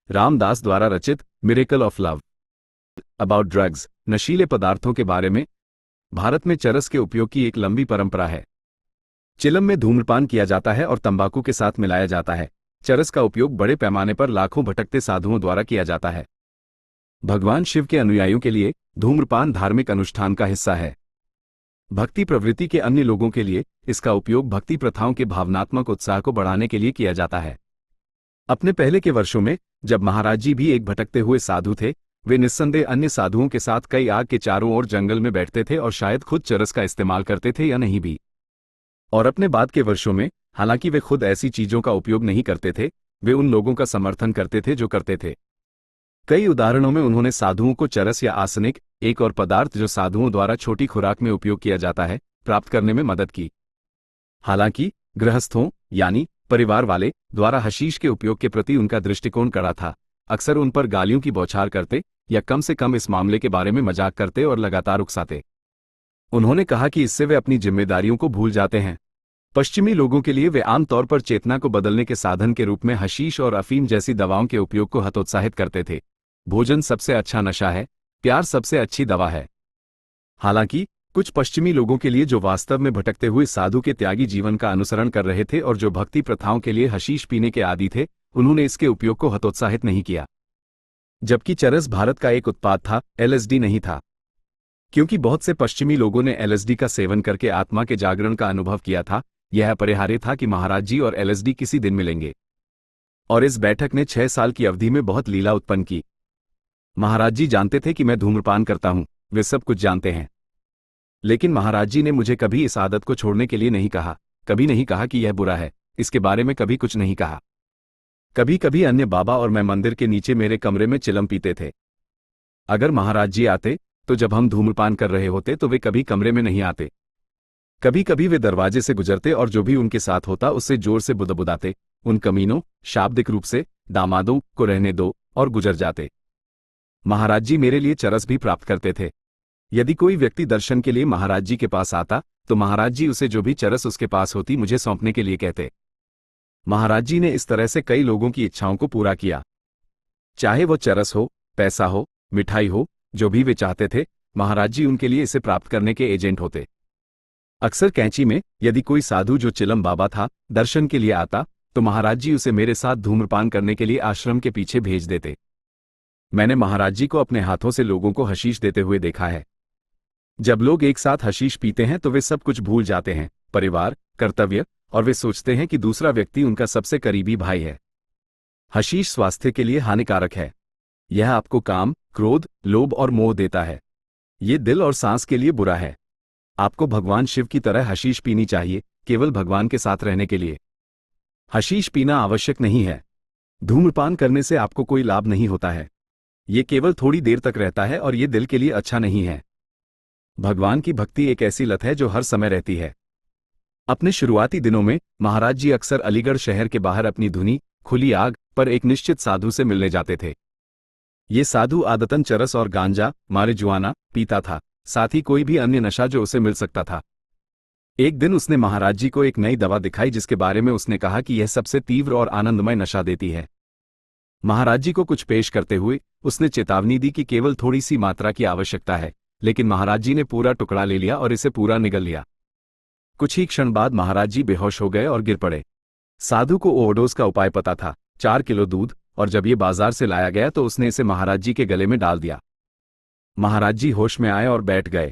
रामदास द्वारा रचित miracle of love about drugs, नशीले पदार्थों के बारे में। भारत में चरस के उपयोग की एक लंबी परंपरा है। चिलम में धूम्रपान किया जाता है और तंबाकू के साथ मिलाया जाता है। चरस का उपयोग बड़े पैमाने पर लाखों भटकते साधुओं द्वारा किया जाता है। भगवान शिव के अनुयायियों के लिए धूम्रपान धार्मिक अनुष्ठान का हिस्सा है। भक्ति प्रवृत्ति के अन्य लोगों के लिए इसका उपयोग भक्ति प्रथाओं के भावनात्मक उत्साह को बढ़ाने के लिए किया जाता है। अपने पहले के वर्षों में जब महाराज जी भी एक भटकते हुए साधु थे, वे निस्संदेह अन्य साधुओं के साथ कई आग के चारों ओर जंगल में बैठते थे और शायद खुद चरस का इस्तेमाल करते थे या नहीं भी। और अपने बाद के वर्षों में, हालांकि वे खुद ऐसी चीजों का उपयोग नहीं करते थे, वे उन लोगों का समर्थन करते थे जो करते थे। कई उदाहरणों में उन्होंने साधुओं को चरस या आसनिक, एक और पदार्थ जो साधुओं द्वारा छोटी खुराक में उपयोग किया जाता है, प्राप्त करने में मदद की। हालांकि गृहस्थों यानी परिवार वाले द्वारा हशीश के उपयोग के प्रति उनका दृष्टिकोण कड़ा था। अक्सर उन पर गालियों की बौछार करते या कम से कम इस मामले के बारे में मजाक करते और लगातार उकसाते। उन्होंने कहा कि इससे वे अपनी जिम्मेदारियों को भूल जाते हैं। पश्चिमी लोगों के लिए वे आमतौर पर चेतना को बदलने के साधन के रूप में हशीश और अफीम जैसी दवाओं के उपयोग को हतोत्साहित करते थे। भोजन सबसे अच्छा नशा है, प्यार सबसे अच्छी दवा है। हालांकि कुछ पश्चिमी लोगों के लिए जो वास्तव में भटकते हुए साधु के त्यागी जीवन का अनुसरण कर रहे थे और जो भक्ति प्रथाओं के लिए हशीश पीने के आदी थे, उन्होंने इसके उपयोग को हतोत्साहित नहीं किया। जबकि चरस भारत का एक उत्पाद था, एलएसडी नहीं था। क्योंकि बहुत से पश्चिमी लोगों ने एलएसडी का सेवन करके आत्मा के जागरण का अनुभव किया था, यह अपरिहार्य था कि महाराज जी और एलएसडी किसी दिन मिलेंगे। और इस बैठक ने 6 साल की अवधि में बहुत लीला उत्पन्न की। महाराज जी जानते थे कि मैं धूम्रपान करता हूं, वे सब कुछ जानते हैं। लेकिन महाराज जी ने मुझे कभी इस आदत को छोड़ने के लिए नहीं कहा, कभी नहीं कहा कि यह बुरा है, इसके बारे में कभी कुछ नहीं कहा। कभी कभी अन्य बाबा और मैं मंदिर के नीचे मेरे कमरे में चिलम पीते थे। अगर महाराज जी आते तो जब हम धूम्रपान कर रहे होते तो वे कभी कमरे में नहीं आते। कभी कभी वे दरवाजे से गुजरते और जो भी उनके साथ होता उससे जोर से बुदबुदाते, उन कमीनों, शाब्दिक रूप से, दामादों को रहने दो, और गुजर जाते। महाराज जी मेरे लिए चरस भी प्राप्त करते थे। यदि कोई व्यक्ति दर्शन के लिए महाराज जी के पास आता तो महाराज जी उसे जो भी चरस उसके पास होती मुझे सौंपने के लिए कहते। महाराज जी ने इस तरह से कई लोगों की इच्छाओं को पूरा किया। चाहे वो चरस हो, पैसा हो, मिठाई हो, जो भी वे चाहते थे, महाराज जी उनके लिए इसे प्राप्त करने के एजेंट होते। अक्सर कैंची में यदि कोई साधु जो चिलम बाबा था दर्शन के लिए आता तो महाराज जी उसे मेरे साथ धूम्रपान करने के लिए आश्रम के पीछे भेज देते। मैंने महाराज जी को अपने हाथों से लोगों को हशीश देते हुए देखा है। जब लोग एक साथ हशीश पीते हैं तो वे सब कुछ भूल जाते हैं, परिवार, कर्तव्य, और वे सोचते हैं कि दूसरा व्यक्ति उनका सबसे करीबी भाई है। हशीश स्वास्थ्य के लिए हानिकारक है। यह आपको काम, क्रोध, लोभ और मोह देता है। ये दिल और सांस के लिए बुरा है। आपको भगवान शिव की तरह हशीश पीनी चाहिए, केवल भगवान के साथ रहने के लिए। हशीश पीना आवश्यक नहीं है। धूम्रपान करने से आपको कोई लाभ नहीं होता है। ये केवल थोड़ी देर तक रहता है और ये दिल के लिए अच्छा नहीं है। भगवान की भक्ति एक ऐसी लत है जो हर समय रहती है। अपने शुरुआती दिनों में महाराज जी अक्सर अलीगढ़ शहर के बाहर अपनी धुनी, खुली आग पर एक निश्चित साधु से मिलने जाते थे। ये साधु आदतन चरस और गांजा, मारिजुआना पीता था, साथ ही कोई भी अन्य नशा जो उसे मिल सकता था। एक दिन उसने महाराज जी को एक नई दवा दिखाई जिसके बारे में उसने कहा कि यह सबसे तीव्र और आनंदमय नशा देती है। महाराज जी को कुछ पेश करते हुए उसने चेतावनी दी कि केवल थोड़ी सी मात्रा की आवश्यकता है, लेकिन महाराज जी ने पूरा टुकड़ा ले लिया और इसे पूरा निगल लिया। कुछ ही क्षण बाद महाराज जी बेहोश हो गए और गिर पड़े। साधु को ओवरडोज का उपाय पता था, 4 किलो दूध, और जब ये बाजार से लाया गया तो उसने इसे महाराज जी के गले में डाल दिया। महाराज जी होश में आए और बैठ गए।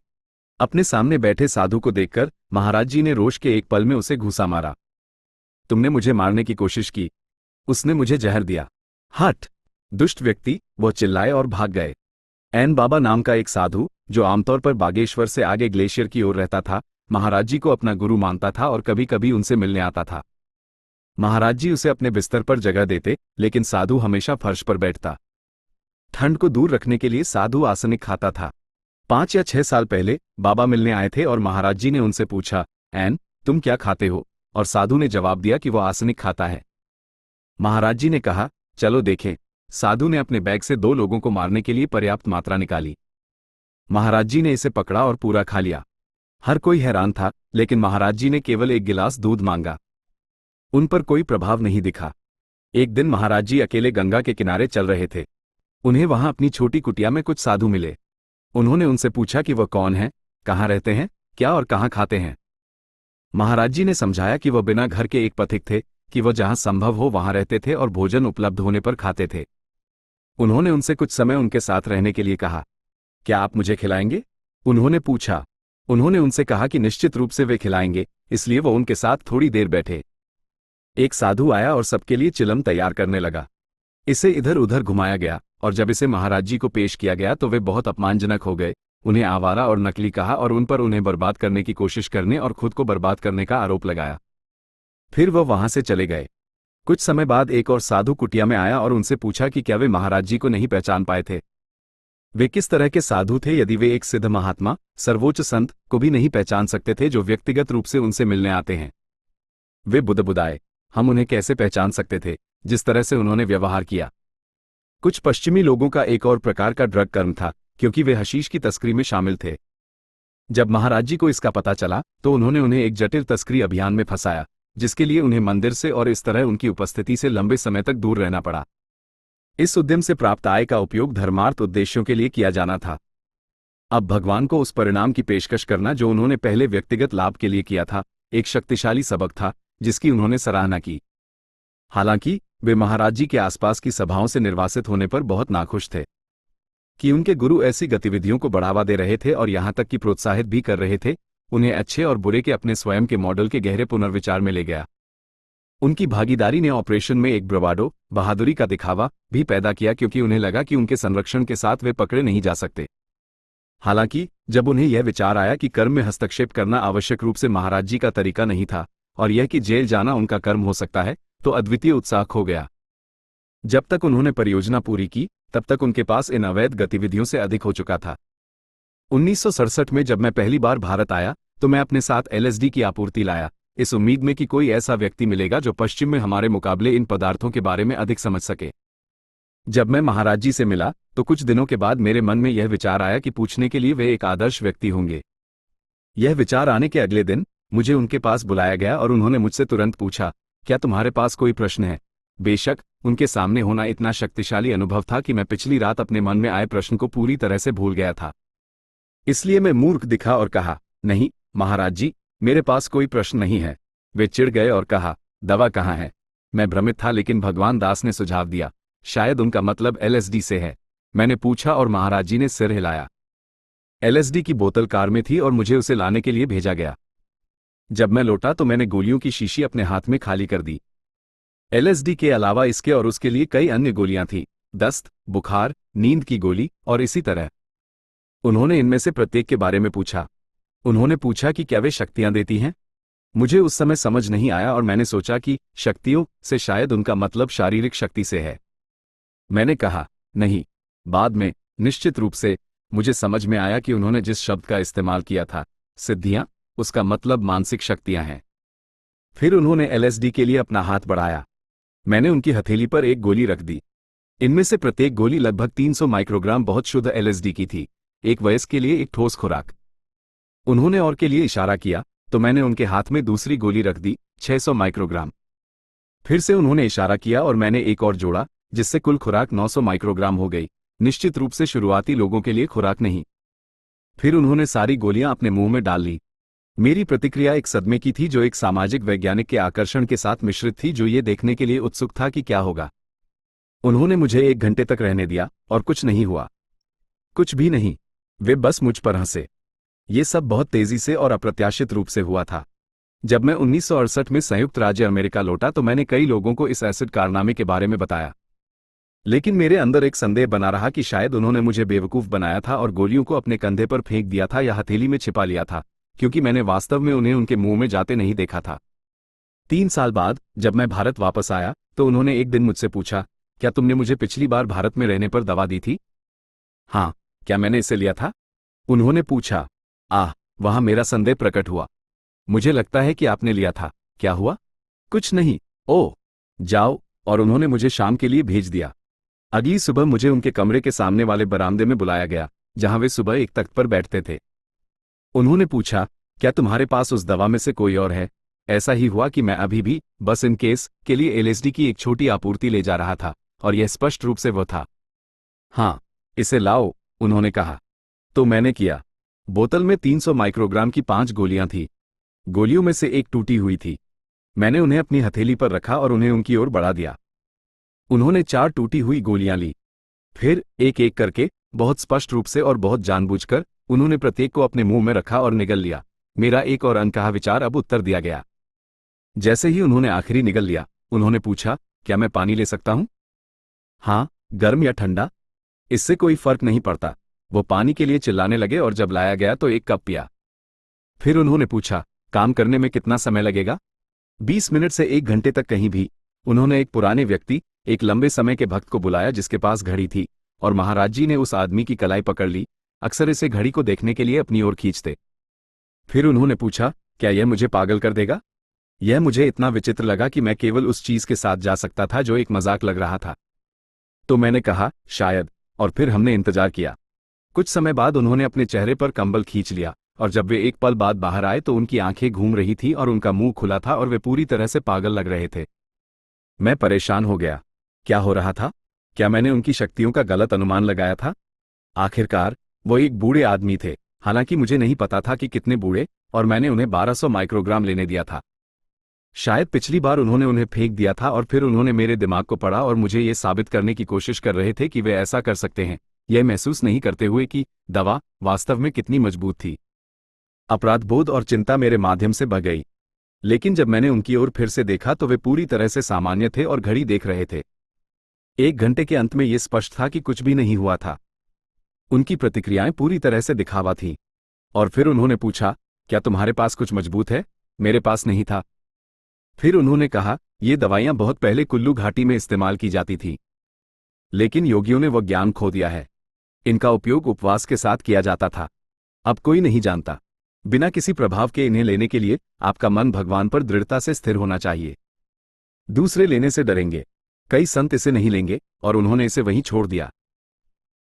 अपने सामने बैठे साधु को देखकर महाराज जी ने रोष के एक पल में उसे घूंसा मारा। तुमने मुझे मारने की कोशिश की, उसने मुझे जहर दिया। हट, दुष्ट व्यक्ति, वो चिल्लाए और भाग गए। एन बाबा नाम का एक साधु जो आमतौर पर बागेश्वर से आगे ग्लेशियर की ओर रहता था, महाराज जी को अपना गुरु मानता था और कभी कभी उनसे मिलने आता था। महाराज जी उसे अपने बिस्तर पर जगह देते, लेकिन साधु हमेशा फर्श पर बैठता। ठंड को दूर रखने के लिए साधु आसनिक खाता था। 5 या 6 साल पहले बाबा मिलने आए थे और महाराज जी ने उनसे पूछा, एन, तुम क्या खाते हो? और साधु ने जवाब दिया कि वो आसनिक खाता है। महाराज जी ने कहा, चलो देखें। साधु ने अपने बैग से 2 लोगों को मारने के लिए पर्याप्त मात्रा निकाली। महाराज जी ने इसे पकड़ा और पूरा खा लिया। हर कोई हैरान था, लेकिन महाराज जी ने केवल 1 गिलास दूध मांगा। उन पर कोई प्रभाव नहीं दिखा। एक दिन महाराज जी अकेले गंगा के किनारे चल रहे थे। उन्हें वहां अपनी छोटी कुटिया में कुछ साधु मिले। उन्होंने उनसे पूछा कि वह कौन है, कहाँ रहते हैं, क्या और कहाँ खाते हैं। महाराज जी ने समझाया कि वह बिना घर के एक पथिक थे, कि वह जहां संभव हो वहां रहते थे और भोजन उपलब्ध होने पर खाते थे। उन्होंने उनसे कुछ समय उनके साथ रहने के लिए कहा। क्या आप मुझे खिलाएंगे? उन्होंने पूछा। उन्होंने उनसे कहा कि निश्चित रूप से वे खिलाएंगे, इसलिए वो उनके साथ थोड़ी देर बैठे। एक साधु आया और सबके लिए चिलम तैयार करने लगा। इसे इधर उधर घुमाया गया और जब इसे महाराज जी को पेश किया गया तो वे बहुत अपमानजनक हो गए, उन्हें आवारा और नकली कहा और उन पर उन्हें बर्बाद करने की कोशिश करने और खुद को बर्बाद करने का आरोप लगाया। फिर वह वहां से चले गए। कुछ समय बाद एक और साधु कुटिया में आया और उनसे पूछा कि क्या वे महाराज जी को नहीं पहचान पाए थे। वे किस तरह के साधु थे यदि वे एक सिद्ध महात्मा, सर्वोच्च संत को भी नहीं पहचान सकते थे जो व्यक्तिगत रूप से उनसे मिलने आते हैं। वे बुदबुदाए, हम उन्हें कैसे पहचान सकते थे जिस तरह से उन्होंने व्यवहार किया। कुछ पश्चिमी लोगों का एक और प्रकार का ड्रग कर्म था, क्योंकि वे हशीश की तस्करी में शामिल थे। जब महाराज जी को इसका पता चला तो उन्होंने उन्हें एक जटिल तस्करी अभियान में फंसाया, जिसके लिए उन्हें मंदिर से और इस तरह उनकी उपस्थिति से लंबे समय तक दूर रहना पड़ा। इस उद्यम से प्राप्त आय का उपयोग धर्मार्थ उद्देश्यों के लिए किया जाना था। अब भगवान को उस परिणाम की पेशकश करना जो उन्होंने पहले व्यक्तिगत लाभ के लिए किया था, एक शक्तिशाली सबक था जिसकी उन्होंने सराहना की। हालांकि वे महाराज जी के आसपास की सभाओं से निर्वासित होने पर बहुत नाखुश थे कि उनके गुरु ऐसी गतिविधियों को बढ़ावा दे रहे थे और यहां तक कि प्रोत्साहित भी कर रहे थे। उन्हें अच्छे और बुरे के अपने स्वयं के मॉडल के गहरे पुनर्विचार में ले गया। उनकी भागीदारी ने ऑपरेशन में एक ब्रवाडो, बहादुरी का दिखावा भी पैदा किया, क्योंकि उन्हें लगा कि उनके संरक्षण के साथ वे पकड़े नहीं जा सकते। हालांकि जब उन्हें यह विचार आया कि कर्म में हस्तक्षेप करना आवश्यक रूप से महाराज जी का तरीका नहीं था और यह कि जेल जाना उनका कर्म हो सकता है, तो अद्वितीय उत्साह खो गया। जब तक उन्होंने परियोजना पूरी की तब तक उनके पास इन अवैध गतिविधियों से अधिक हो चुका था। 1967 में जब मैं पहली बार भारत आया तो मैं अपने साथ एलएसडी की आपूर्ति लाया, इस उम्मीद में कि कोई ऐसा व्यक्ति मिलेगा जो पश्चिम में हमारे मुकाबले इन पदार्थों के बारे में अधिक समझ सके। जब मैं महाराज जी से मिला तो कुछ दिनों के बाद मेरे मन में यह विचार आया कि पूछने के लिए वे एक आदर्श व्यक्ति होंगे। यह विचार आने के अगले दिन मुझे उनके पास बुलाया गया और उन्होंने मुझसे तुरंत पूछा, क्या तुम्हारे पास कोई प्रश्न है? बेशक उनके सामने होना इतना शक्तिशाली अनुभव था कि मैं पिछली रात अपने मन में आए प्रश्न को पूरी तरह से भूल गया था। इसलिए मैं मूर्ख दिखा और कहा, नहीं महाराज जी, मेरे पास कोई प्रश्न नहीं है। वे चिढ़ गए और कहा, दवा कहाँ है? मैं भ्रमित था, लेकिन भगवान दास ने सुझाव दिया, शायद उनका मतलब एलएसडी से है। मैंने पूछा और महाराज जी ने सिर हिलाया। एलएसडी की बोतल कार में थी और मुझे उसे लाने के लिए भेजा गया। जब मैं लौटा तो मैंने गोलियों की शीशी अपने हाथ में खाली कर दी। एलएसडी के अलावा इसके और उसके लिए कई अन्य गोलियां थीं, दस्त, बुखार, नींद की गोली और इसी तरह। उन्होंने इनमें से प्रत्येक के बारे में पूछा। उन्होंने पूछा कि क्या वे शक्तियां देती हैं? मुझे उस समय समझ नहीं आया और मैंने सोचा कि शक्तियों से शायद उनका मतलब शारीरिक शक्ति से है। मैंने कहा, नहीं। बाद में निश्चित रूप से मुझे समझ में आया कि उन्होंने जिस शब्द का इस्तेमाल किया था, सिद्धियां, उसका मतलब मानसिक शक्तियां हैं। फिर उन्होंने एलएसडी के लिए अपना हाथ बढ़ाया। मैंने उनकी हथेली पर एक गोली रख दी। इनमें से प्रत्येक गोली लगभग 300 माइक्रोग्राम बहुत शुद्ध एलएसडी की थी, एक वयस्क के लिए एक ठोस खुराक। उन्होंने और के लिए इशारा किया तो मैंने उनके हाथ में दूसरी गोली रख दी, 600 माइक्रोग्राम। फिर से उन्होंने इशारा किया और मैंने एक और जोड़ा, जिससे कुल खुराक 900 माइक्रोग्राम हो गई, निश्चित रूप से शुरुआती लोगों के लिए खुराक नहीं। फिर उन्होंने सारी गोलियां अपने मुंह में डाल ली। मेरी प्रतिक्रिया एक सदमे की थी, जो एक सामाजिक वैज्ञानिक के आकर्षण के साथ मिश्रित थी, जो ये देखने के लिए उत्सुक था कि क्या होगा। उन्होंने मुझे 1 घंटे तक रहने दिया और कुछ नहीं हुआ, कुछ भी नहीं। वे बस मुझ पर हंसे। ये सब बहुत तेजी से और अप्रत्याशित रूप से हुआ था। जब मैं 1968 में संयुक्त राज्य अमेरिका लौटा तो मैंने कई लोगों को इस एसिड कारनामे के बारे में बताया, लेकिन मेरे अंदर एक संदेह बना रहा कि शायद उन्होंने मुझे बेवकूफ बनाया था और गोलियों को अपने कंधे पर फेंक दिया था या हथेली में छिपा लिया था, क्योंकि मैंने वास्तव में उन्हें उनके मुंह में जाते नहीं देखा था। 3 साल बाद जब मैं भारत वापस आया तो उन्होंने एक दिन मुझसे पूछा, क्या तुमने मुझे पिछली बार भारत में रहने पर दवा दी थी? हाँ। क्या मैंने इसे लिया था? उन्होंने पूछा। वहां मेरा संदेह प्रकट हुआ। मुझे लगता है कि आपने लिया था। क्या हुआ? कुछ नहीं। ओह, जाओ। और उन्होंने मुझे शाम के लिए भेज दिया। अगली सुबह मुझे उनके कमरे के सामने वाले बरामदे में बुलाया गया, जहां वे सुबह एक तख्त पर बैठते थे। उन्होंने पूछा, क्या तुम्हारे पास उस दवा में से कोई और है? ऐसा ही हुआ कि मैं अभी भी बस इन केस के लिए एलएसडी की एक छोटी आपूर्ति ले जा रहा था, और यह स्पष्ट रूप से वो था। हाँ, इसे लाओ, उन्होंने कहा। तो मैंने किया। बोतल में 300 माइक्रोग्राम की 5 गोलियां थी। गोलियों में से एक टूटी हुई थी। मैंने उन्हें अपनी हथेली पर रखा और उन्हें उनकी ओर बढ़ा दिया। उन्होंने 4 टूटी हुई गोलियां ली। फिर एक एक करके, बहुत स्पष्ट रूप से और बहुत जानबूझकर, उन्होंने प्रत्येक को अपने मुंह में रखा और निगल लिया। मेरा एक और अनकहा विचार अब उत्तर दिया गया। जैसे ही उन्होंने आखिरी निगल लिया, उन्होंने पूछा, क्या मैं पानी ले सकता हूं? हाँ, गर्म या ठंडा, इससे कोई फर्क नहीं पड़ता। वो पानी के लिए चिल्लाने लगे और जब लाया गया तो एक कप पिया। फिर उन्होंने पूछा, काम करने में कितना समय लगेगा? 20 मिनट से 1 घंटे तक कहीं भी। उन्होंने एक पुराने व्यक्ति, एक लंबे समय के भक्त को बुलाया जिसके पास घड़ी थी, और महाराज जी ने उस आदमी की कलाई पकड़ ली, अक्सर इसे घड़ी को देखने के लिए अपनी ओर खींचते। फिर उन्होंने पूछा, क्या यह मुझे पागल कर देगा? यह मुझे इतना विचित्र लगा कि मैं केवल उस चीज के साथ जा सकता था जो एक मजाक लग रहा था। तो मैंने कहा, शायद, और फिर हमने इंतजार किया। कुछ समय बाद उन्होंने अपने चेहरे पर कंबल खींच लिया, और जब वे एक पल बाद बाहर आए तो उनकी आंखें घूम रही थी और उनका मुंह खुला था और वे पूरी तरह से पागल लग रहे थे। मैं परेशान हो गया। क्या हो रहा था? क्या मैंने उनकी शक्तियों का गलत अनुमान लगाया था? आखिरकार वो एक बूढ़े आदमी थे, हालांकि मुझे नहीं पता था कि कितने बूढ़े, और मैंने उन्हें 1200 माइक्रोग्राम लेने दिया था। शायद पिछली बार उन्होंने उन्हें फेंक दिया था और फिर उन्होंने मेरे दिमाग को पढ़ा और मुझे ये साबित करने की कोशिश कर रहे थे कि वे ऐसा कर सकते हैं, यह महसूस नहीं करते हुए कि दवा वास्तव में कितनी मजबूत थी। अपराधबोध और चिंता मेरे माध्यम से बह गई। लेकिन जब मैंने उनकी ओर फिर से देखा तो वे पूरी तरह से सामान्य थे और घड़ी देख रहे थे। 1 घंटे के अंत में यह स्पष्ट था कि कुछ भी नहीं हुआ था। उनकी प्रतिक्रियाएं पूरी तरह से दिखावा थीं। और फिर उन्होंने पूछा, क्या तुम्हारे पास कुछ मजबूत है? मेरे पास नहीं था। फिर उन्होंने कहा, ये दवाइयां बहुत पहले कुल्लू घाटी में इस्तेमाल की जाती थीं। लेकिन योगियों ने वह ज्ञान खो दिया है। इनका उपयोग उपवास के साथ किया जाता था। अब कोई नहीं जानता। बिना किसी प्रभाव के इन्हें लेने के लिए आपका मन भगवान पर दृढ़ता से स्थिर होना चाहिए। दूसरे लेने से डरेंगे। कई संत इसे नहीं लेंगे, और उन्होंने इसे वहीं छोड़ दिया।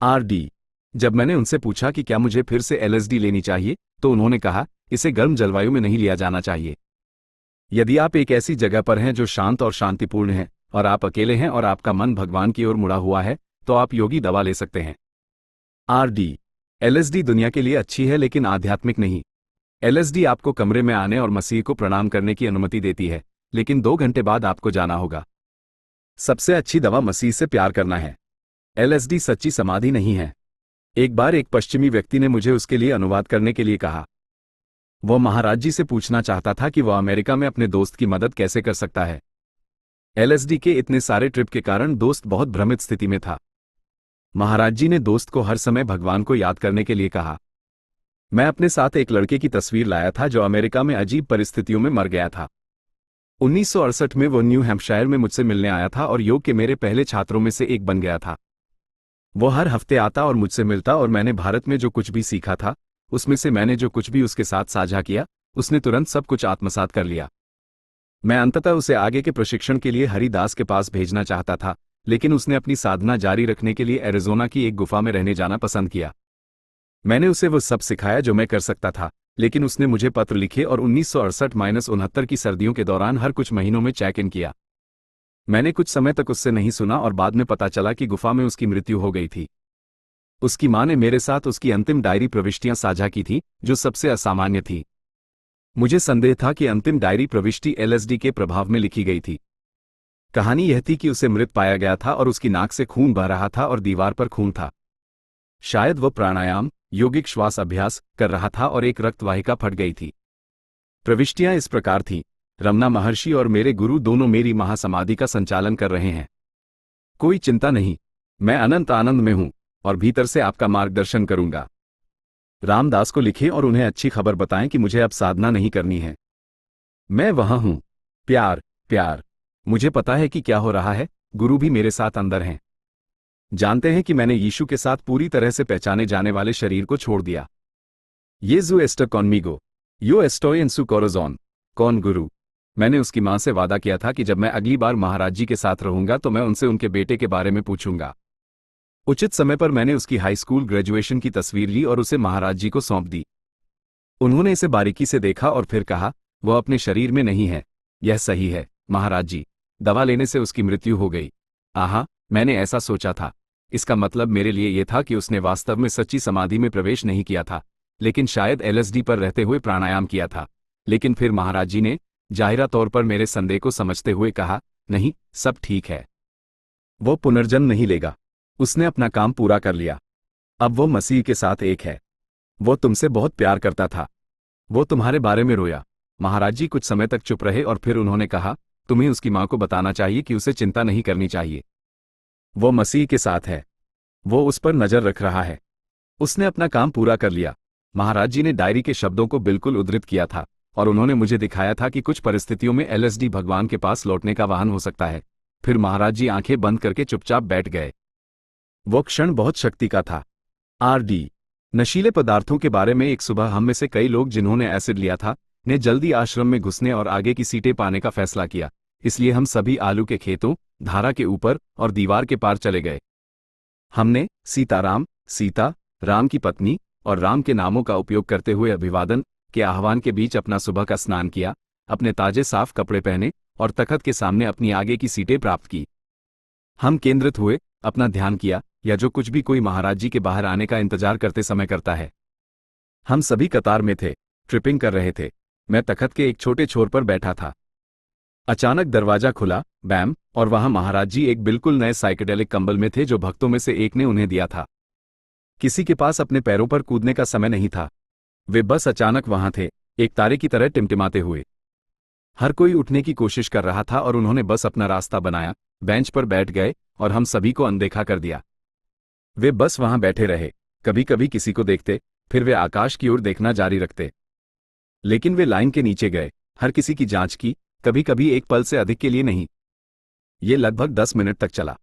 आरडी। जब मैंने उनसे पूछा कि क्या मुझे फिर से एलएसडी लेनी चाहिए, तो उन्होंने कहा, इसे गर्म जलवायु में नहीं लिया जाना चाहिए। यदि आप एक ऐसी जगह पर हैं जो शांत और शांतिपूर्ण है, और आप अकेले हैं और आपका मन भगवान की ओर मुड़ा हुआ है, तो आप योगी दवा ले सकते हैं। आरडी। एलएसडी दुनिया के लिए अच्छी है लेकिन आध्यात्मिक नहीं। एलएसडी आपको कमरे में आने और मसीह को प्रणाम करने की अनुमति देती है, लेकिन 2 घंटे बाद आपको जाना होगा। सबसे अच्छी दवा मसीह से प्यार करना है। एलएसडी सच्ची समाधि नहीं है। एक बार एक पश्चिमी व्यक्ति ने मुझे उसके लिए अनुवाद करने के लिए कहा। वह महाराज जी से पूछना चाहता था कि वह अमेरिका में अपने दोस्त की मदद कैसे कर सकता है। एलएसडी के इतने सारे ट्रिप के कारण दोस्त बहुत भ्रमित स्थिति में था। महाराज जी ने दोस्त को हर समय भगवान को याद करने के लिए कहा। मैं अपने साथ एक लड़के की तस्वीर लाया था जो अमेरिका में अजीब परिस्थितियों में मर गया था। 1968 में वो न्यू हैम्पशायर में मुझसे मिलने आया था और योग के मेरे पहले छात्रों में से एक बन गया था। वो हर हफ्ते आता और मुझसे मिलता, और मैंने भारत में जो कुछ भी सीखा था, उसमें से मैंने जो कुछ भी उसके साथ साझा किया, उसने तुरंत सब कुछ आत्मसात कर लिया। मैं अंततः उसे आगे के प्रशिक्षण के लिए हरिदास के पास भेजना चाहता था, लेकिन उसने अपनी साधना जारी रखने के लिए एरिज़ोना की एक गुफा में रहने जाना पसंद किया। मैंने उसे वो सब सिखाया जो मैं कर सकता था, लेकिन उसने मुझे पत्र लिखे और 1968-69 की सर्दियों के दौरान हर कुछ महीनों में चेक इन किया। मैंने कुछ समय तक उससे नहीं सुना और बाद में पता चला कि गुफा में उसकी मृत्यु हो गई थी। उसकी मां ने मेरे साथ उसकी अंतिम डायरी प्रविष्टियां साझा की थी, जो सबसे असामान्य थी। मुझे संदेह था कि अंतिम डायरी प्रविष्टि एलएसडी के प्रभाव में लिखी गई थी। कहानी यह थी कि उसे मृत पाया गया था और उसकी नाक से खून बह रहा था और दीवार पर खून था। शायद वह प्राणायाम, योगिक श्वास अभ्यास कर रहा था और एक रक्तवाहिका फट गई थी। प्रविष्टियां इस प्रकार थीं, रमना महर्षि और मेरे गुरु दोनों मेरी महासमाधि का संचालन कर रहे हैं। कोई चिंता नहीं, मैं अनंत आनंद में हूं और भीतर से आपका मार्गदर्शन करूंगा। रामदास को लिखें और उन्हें अच्छी खबर बताएं कि मुझे अब साधना नहीं करनी है। मैं वहां हूं। प्यार, प्यार। मुझे पता है कि क्या हो रहा है। गुरु भी मेरे साथ अंदर हैं। जानते हैं कि मैंने यीशु के साथ पूरी तरह से पहचाने जाने वाले शरीर को छोड़ दिया। येजू एस्टर कॉनमिगो, यो एस्टोय इन सु कोराज़ोन। कौन गुरु? मैंने उसकी मां से वादा किया था कि जब मैं अगली बार महाराज जी के साथ रहूंगा तो मैं उनसे उनके बेटे के बारे में पूछूंगा। उचित समय पर मैंने उसकी हाई स्कूल ग्रेजुएशन की तस्वीर ली और उसे महाराज जी को सौंप दी। उन्होंने इसे बारीकी से देखा और फिर कहा, वो अपने शरीर में नहीं है। यह सही है महाराज जी, दवा लेने से उसकी मृत्यु हो गई। आहा, मैंने ऐसा सोचा था। इसका मतलब मेरे लिए यह था कि उसने वास्तव में सच्ची समाधि में प्रवेश नहीं किया था, लेकिन शायद एलएसडी पर रहते हुए प्राणायाम किया था। लेकिन फिर महाराज जी ने जाहिरा तौर पर मेरे संदेह को समझते हुए कहा, नहीं, सब ठीक है। वो पुनर्जन्म नहीं लेगा। उसने अपना काम पूरा कर लिया। अब वो मसीह के साथ एक है। वो तुमसे बहुत प्यार करता था। वो तुम्हारे बारे में रोया। महाराज जी कुछ समय तक चुप रहे और फिर उन्होंने कहा, तुम्हें उसकी मां को बताना चाहिए कि उसे चिंता नहीं करनी चाहिए। वो मसीह के साथ है। वो उस पर नजर रख रहा है। उसने अपना काम पूरा कर लिया। महाराज जी ने डायरी के शब्दों को बिल्कुल उद्धृत किया था और उन्होंने मुझे दिखाया था कि कुछ परिस्थितियों में एलएसडी भगवान के पास लौटने का वाहन हो सकता है। फिर महाराज जी आंखें बंद करके चुपचाप बैठ गए। वो क्षण बहुत शक्ति का था। आरडी नशीले पदार्थों के बारे में एक सुबह हम में से कई लोग जिन्होंने एसिड लिया था ने जल्दी आश्रम में घुसने और आगे की सीटें पाने का फैसला किया। इसलिए हम सभी आलू के खेतों, धारा के ऊपर और दीवार के पार चले गए। हमने सीताराम, सीता, राम की पत्नी और राम के नामों का उपयोग करते हुए अभिवादन के आह्वान के बीच अपना सुबह का स्नान किया, अपने ताजे साफ कपड़े पहने और तख्त के सामने अपनी आगे की सीटें प्राप्त की। हम केंद्रित हुए, अपना ध्यान किया, या जो कुछ भी कोई महाराज जी के बाहर आने का इंतजार करते समय करता है। हम सभी कतार में थे, ट्रिपिंग कर रहे थे। मैं तख्त के एक छोटे छोर पर बैठा था। अचानक दरवाजा खुला, बैम, और वहां महाराज जी एक बिल्कुल नए साइकेडेलिक कंबल में थे जो भक्तों में से एक ने उन्हें दिया था। किसी के पास अपने पैरों पर कूदने का समय नहीं था। वे बस अचानक वहां थे, एक तारे की तरह टिमटिमाते हुए। हर कोई उठने की कोशिश कर रहा था और उन्होंने बस अपना रास्ता बनाया, बेंच पर बैठ गए और हम सभी को अनदेखा कर दिया। वे बस वहां बैठे रहे, कभी कभी किसी को देखते, फिर वे आकाश की ओर देखना जारी रखते। लेकिन वे लाइन के नीचे गए, हर किसी की जांच की, कभी कभी एक पल से अधिक के लिए नहीं। ये लगभग 10 मिनट तक चला।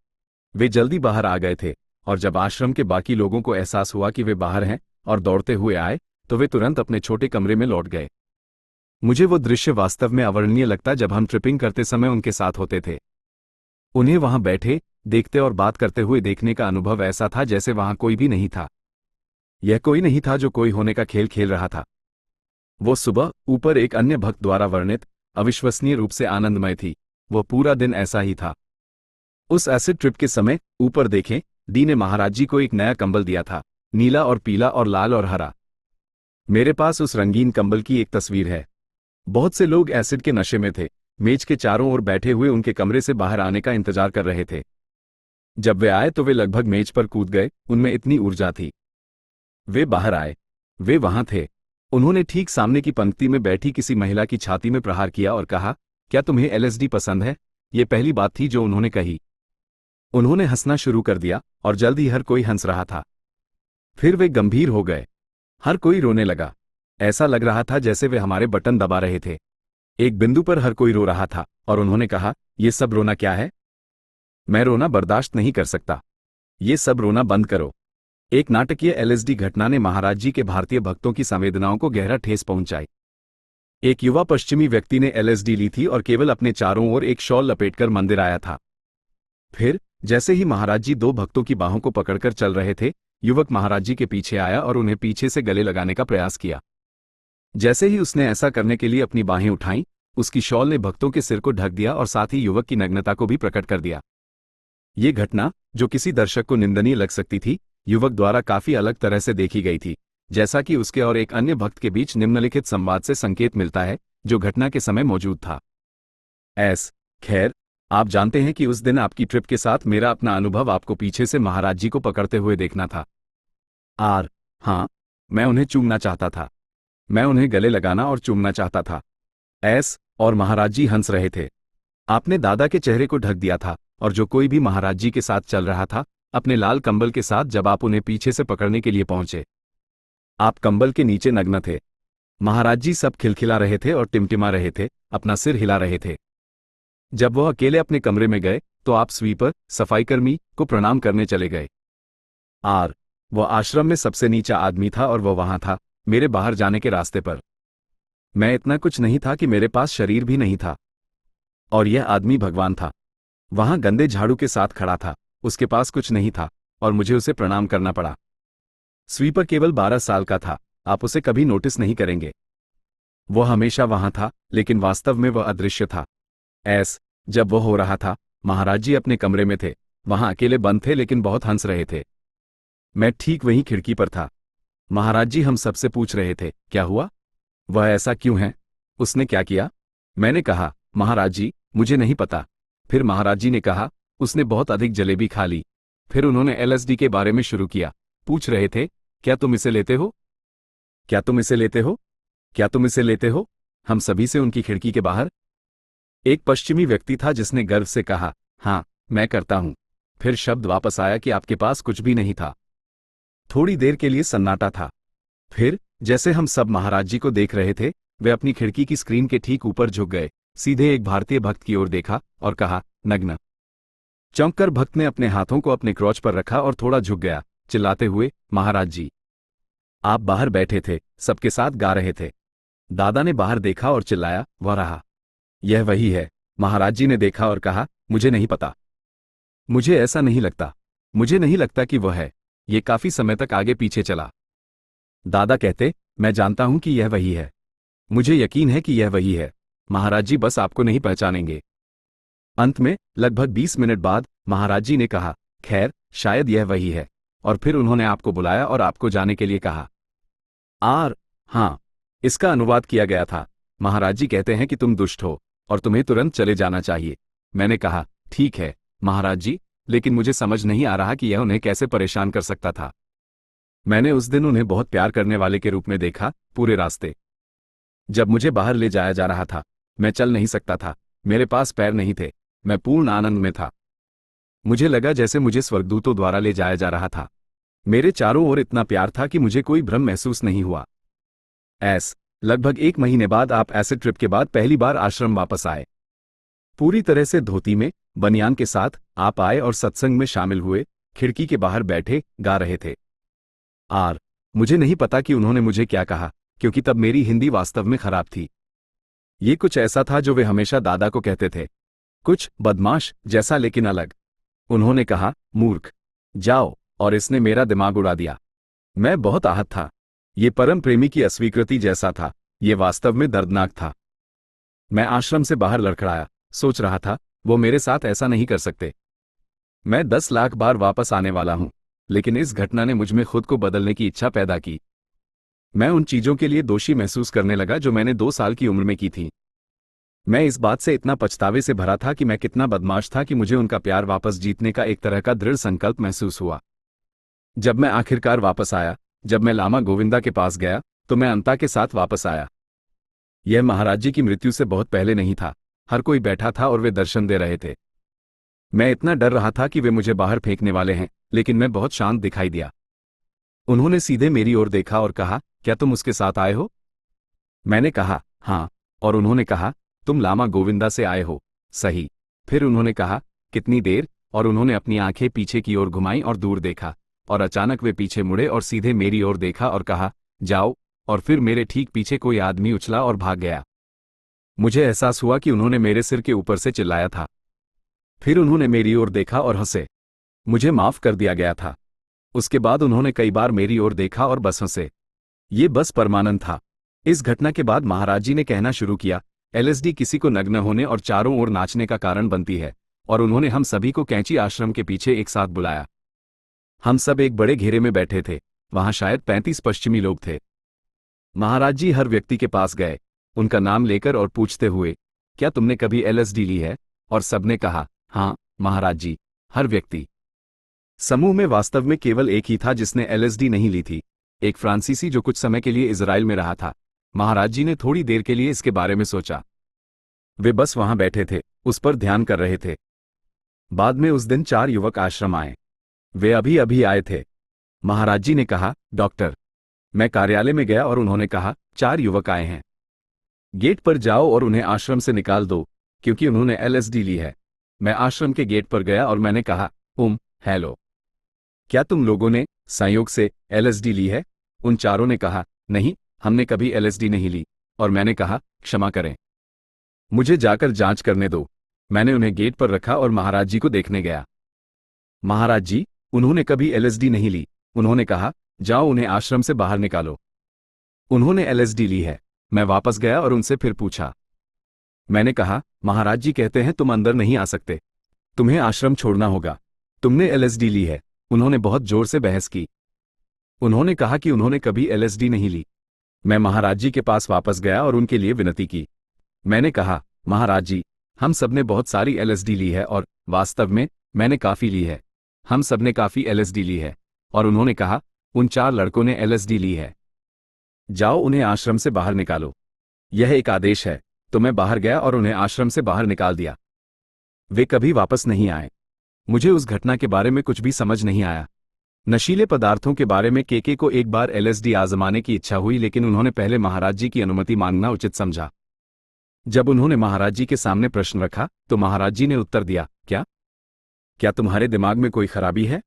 वे जल्दी बाहर आ गए थे और जब आश्रम के बाकी लोगों को एहसास हुआ कि वे बाहर हैं और दौड़ते हुए आए, तो वे तुरंत अपने छोटे कमरे में लौट गए। मुझे वो दृश्य वास्तव में अवर्णनीय लगता जब हम ट्रिपिंग करते समय उनके साथ होते थे। उन्हें वहां बैठे, देखते और बात करते हुए देखने का अनुभव ऐसा था जैसे वहां कोई भी नहीं था। यह कोई नहीं था जो कोई होने का खेल खेल रहा था। वो सुबह ऊपर एक अन्य भक्त द्वारा वर्णित अविश्वसनीय रूप से आनंदमय थी। वो पूरा दिन ऐसा ही था। उस एसिड ट्रिप के समय ऊपर देखें, डी ने महाराज जी को एक नया कंबल दिया था, नीला और पीला और लाल और हरा। मेरे पास उस रंगीन कंबल की एक तस्वीर है। बहुत से लोग एसिड के नशे में थे, मेज के चारों ओर बैठे हुए उनके कमरे से बाहर आने का इंतजार कर रहे थे। जब वे आए तो वे लगभग मेज पर कूद गए, उनमें इतनी ऊर्जा थी। वे बाहर आए, वे वहां थे। उन्होंने ठीक सामने की पंक्ति में बैठी किसी महिला की छाती में प्रहार किया और कहा, क्या तुम्हें एलएसडी पसंद है? ये पहली बात थी जो उन्होंने कही। उन्होंने हंसना शुरू कर दिया और जल्द ही हर कोई हंस रहा था। फिर वे गंभीर हो गए। हर कोई रोने लगा। ऐसा लग रहा था जैसे वे हमारे बटन दबा रहे थे। एक बिंदु पर हर कोई रो रहा था और उन्होंने कहा, ये सब रोना क्या है? मैं रोना बर्दाश्त नहीं कर सकता। ये सब रोना बंद करो। एक नाटकीय एलएसडी घटना ने महाराज जी के भारतीय भक्तों की संवेदनाओं को गहरा ठेस पहुंचाई। एक युवा पश्चिमी व्यक्ति ने एलएसडी ली थी और केवल अपने चारों ओर एक शॉल लपेटकर मंदिर आया था। फिर जैसे ही महाराज जी दो भक्तों की बाहों को पकड़कर चल रहे थे, युवक महाराज जी के पीछे आया और उन्हें पीछे से गले लगाने का प्रयास किया। जैसे ही उसने ऐसा करने के लिए अपनी बाहें उठाईं, उसकी शॉल ने भक्तों के सिर को ढक दिया और साथ ही युवक की नग्नता को भी प्रकट कर दिया। ये घटना, जो किसी दर्शक को निंदनीय लग सकती थी, युवक द्वारा काफी अलग तरह से देखी गई थी, जैसा कि उसके और एक अन्य भक्त के बीच निम्नलिखित संवाद से संकेत मिलता है, जो घटना के समय मौजूद था। खैर, आप जानते हैं कि उस दिन आपकी ट्रिप के साथ मेरा अपना अनुभव आपको पीछे से महाराज जी को पकड़ते हुए देखना था। हाँ, मैं उन्हें चूमना चाहता था। मैं उन्हें गले लगाना और चूमना चाहता था। और महाराज जी हंस रहे थे। आपने दादा के चेहरे को ढक दिया था और जो कोई भी महाराज जी के साथ चल रहा था, अपने लाल कंबल के साथ जब आप उन्हें पीछे से पकड़ने के लिए पहुंचे। आप कंबल के नीचे नग्न थे। महाराज जी सब खिलखिला रहे थे और टिमटिमा रहे थे, अपना सिर हिला रहे थे। जब वह अकेले अपने कमरे में गए तो आप स्वीपर, सफाईकर्मी को प्रणाम करने चले गए। वह आश्रम में सबसे नीचा आदमी था और वह वहां था, मेरे बाहर जाने के रास्ते पर। मैं इतना कुछ नहीं था कि मेरे पास शरीर भी नहीं था। और यह आदमी भगवान था। वहां गंदे झाड़ू के साथ खड़ा था, उसके पास कुछ नहीं था और मुझे उसे प्रणाम करना पड़ा। स्वीपर केवल 12 साल का था, आप उसे कभी नोटिस नहीं करेंगे। वो हमेशा वहां था, लेकिन वास्तव में वह अदृश्य था। जब वह हो रहा था, महाराज जी अपने कमरे में थे, वहां अकेले बंद थे लेकिन बहुत हंस रहे थे। मैं ठीक वहीं खिड़की पर था। महाराज जी हम सबसे पूछ रहे थे, क्या हुआ? वह ऐसा क्यों है? उसने क्या किया? मैंने कहा, महाराज जी मुझे नहीं पता। फिर महाराज जी ने कहा, उसने बहुत अधिक जलेबी खा ली। फिर उन्होंने एलएसडी के बारे में शुरू किया। पूछ रहे थे, क्या तुम इसे लेते हो? क्या तुम इसे लेते हो? क्या तुम इसे लेते हो? हम सभी से उनकी खिड़की के बाहर। एक पश्चिमी व्यक्ति था जिसने गर्व से कहा, हाँ मैं करता हूं। फिर शब्द वापस आया कि आपके पास कुछ भी नहीं था। थोड़ी देर के लिए सन्नाटा था। फिर जैसे हम सब महाराज जी को देख रहे थे, वे अपनी खिड़की की स्क्रीन के ठीक ऊपर झुक गए, सीधे एक भारतीय भक्त की ओर देखा और कहा, नग्न। चौंककर भक्त ने अपने हाथों को अपने क्रोच पर रखा और थोड़ा झुक गया, चिल्लाते हुए, महाराज जी आप बाहर बैठे थे, सबके साथ गा रहे थे। दादा ने बाहर देखा और चिल्लाया, वह रहा। यह वही है। महाराज जी ने देखा और कहा, मुझे नहीं पता। मुझे ऐसा नहीं लगता। मुझे नहीं लगता कि वह है। ये काफी समय तक आगे पीछे चला। दादा कहते, मैं जानता हूं कि यह वही है। मुझे यकीन है कि यह वही है। महाराज जी बस आपको नहीं पहचानेंगे। अंत में लगभग 20 मिनट बाद महाराज जी ने कहा, खैर शायद यह वही है। और फिर उन्होंने आपको बुलाया और आपको जाने के लिए कहा। हाँ, इसका अनुवाद किया गया था। महाराज जी कहते हैं कि तुम दुष्ट हो और तुम्हें तुरंत चले जाना चाहिए। मैंने कहा, ठीक है महाराज जी, लेकिन मुझे समझ नहीं आ रहा कि यह उन्हें कैसे परेशान कर सकता था। मैंने उस दिन उन्हें बहुत प्यार करने वाले के रूप में देखा, पूरे रास्ते। जब मुझे बाहर ले जाया जा रहा था, मैं चल नहीं सकता था, मेरे पास पैर नहीं थे, मैं पूर्ण आनंद में था। मुझे लगा जैसे मुझे स्वर्गदूतों द्वारा ले जाया जा रहा था। मेरे चारों ओर इतना प्यार था कि मुझे कोई भ्रम महसूस नहीं हुआ। लगभग 1 महीने बाद आप एसिड ट्रिप के बाद पहली बार आश्रम वापस आए। पूरी तरह से धोती में, बनियान के साथ आप आए और सत्संग में शामिल हुए, खिड़की के बाहर बैठे गा रहे थे। मुझे नहीं पता कि उन्होंने मुझे क्या कहा, क्योंकि तब मेरी हिंदी वास्तव में खराब थी। ये कुछ ऐसा था जो वे हमेशा दादा को कहते थे, कुछ बदमाश जैसा लेकिन अलग। उन्होंने कहा, मूर्ख, जाओ, और इसने मेरा दिमाग उड़ा दिया। मैं बहुत आहत था। ये परम प्रेमी की अस्वीकृति जैसा था। ये वास्तव में दर्दनाक था। मैं आश्रम से बाहर लड़खड़ाया, सोच रहा था, वो मेरे साथ ऐसा नहीं कर सकते। मैं 10 लाख बार वापस आने वाला हूं, लेकिन इस घटना ने मुझमें खुद को बदलने की इच्छा पैदा की। मैं उन चीजों के लिए दोषी महसूस करने लगा जो मैंने 2 साल की उम्र में की थी। मैं इस बात से इतना पछतावे से भरा था कि मैं कितना बदमाश था कि मुझे उनका प्यार वापस जीतने का एक तरह का दृढ़ संकल्प महसूस हुआ। जब मैं आखिरकार वापस आया, जब मैं लामा गोविंदा के पास गया, तो मैं अंता के साथ वापस आया। यह महाराज जी की मृत्यु से बहुत पहले नहीं था। हर कोई बैठा था और वे दर्शन दे रहे थे। मैं इतना डर रहा था कि वे मुझे बाहर फेंकने वाले हैं, लेकिन मैं बहुत शांत दिखाई दिया। उन्होंने सीधे मेरी ओर देखा और कहा, क्या तुम उसके साथ आए हो? मैंने कहा, हाँ, और उन्होंने कहा, तुम लामा गोविंदा से आए हो, सही। फिर उन्होंने कहा, कितनी देर? और उन्होंने अपनी आंखें पीछे की ओर घुमाई और दूर देखा, और अचानक वे पीछे मुड़े और सीधे मेरी ओर देखा और कहा, जाओ, और फिर मेरे ठीक पीछे कोई आदमी उछला और भाग गया। मुझे एहसास हुआ कि उन्होंने मेरे सिर के ऊपर से चिल्लाया था। फिर उन्होंने मेरी ओर देखा और हंसे। मुझे माफ कर दिया गया था। उसके बाद उन्होंने कई बार मेरी ओर देखा और बस हंसे। ये बस परमानंद था। इस घटना के बाद महाराज जी ने कहना शुरू किया, एलएसडी किसी को नग्न होने और चारों ओर नाचने का कारण बनती है, और उन्होंने हम सभी को कैंची आश्रम के पीछे एक साथ बुलाया। हम सब एक बड़े घेरे में बैठे थे। वहां शायद 35 पश्चिमी लोग थे। महाराज जी हर व्यक्ति के पास गए, उनका नाम लेकर और पूछते हुए, क्या तुमने कभी एलएसडी ली है? और सबने कहा, हाँ महाराज जी। हर व्यक्ति। समूह में वास्तव में केवल एक ही था जिसने एलएसडी नहीं ली थी, एक फ्रांसीसी जो कुछ समय के लिए इजराइल में रहा था। महाराज जी ने थोड़ी देर के लिए इसके बारे में सोचा। वे बस वहां बैठे थे, उस पर ध्यान कर रहे थे। बाद में उस दिन 4 युवक आश्रम आए। वे अभी अभी आए थे। महाराज जी ने कहा, डॉक्टर। मैं कार्यालय में गया और उन्होंने कहा, 4 युवक आए हैं। गेट पर जाओ और उन्हें आश्रम से निकाल दो, क्योंकि उन्होंने एलएसडी ली है। मैं आश्रम के गेट पर गया और मैंने कहा, हेलो, क्या तुम लोगों ने संयोग से एलएसडी ली है? उन चारों ने कहा, नहीं, हमने कभी एलएसडी नहीं ली। और मैंने कहा, क्षमा करें, मुझे जाकर जांच करने दो। मैंने उन्हें गेट पर रखा और महाराज जी को देखने गया। महाराज जी, उन्होंने कभी एलएसडी नहीं ली। उन्होंने कहा, जाओ उन्हें आश्रम से बाहर निकालो। उन्होंने एलएसडी ली है। मैं वापस गया और उनसे फिर पूछा, मैंने कहा, महाराज जी कहते हैं तुम अंदर नहीं आ सकते, तुम्हें आश्रम छोड़ना होगा, तुमने एलएसडी ली है। उन्होंने बहुत जोर से बहस की। उन्होंने कहा कि उन्होंने कभी एलएसडी नहीं ली। मैं महाराज जी के पास वापस गया और उनके लिए विनती की। मैंने कहा, महाराज जी, हम सबने बहुत सारी एलएसडी ली है और वास्तव में मैंने काफ़ी ली है। हम सबने काफ़ी एलएसडी ली है। और उन्होंने कहा, उन 4 लड़कों ने एलएसडी ली है, जाओ उन्हें आश्रम से बाहर निकालो। यह एक आदेश है। तो मैं बाहर गया और उन्हें आश्रम से बाहर निकाल दिया। वे कभी वापस नहीं आए। मुझे उस घटना के बारे में कुछ भी समझ नहीं आया। नशीले पदार्थों के बारे में केके को एक बार एलएसडी आजमाने की इच्छा हुई, लेकिन उन्होंने पहले महाराज जी की अनुमति मांगना उचित समझा। जब उन्होंने महाराज जी के सामने प्रश्न रखा तो महाराज जी ने उत्तर दिया, क्या तुम्हारे दिमाग में कोई खराबी है?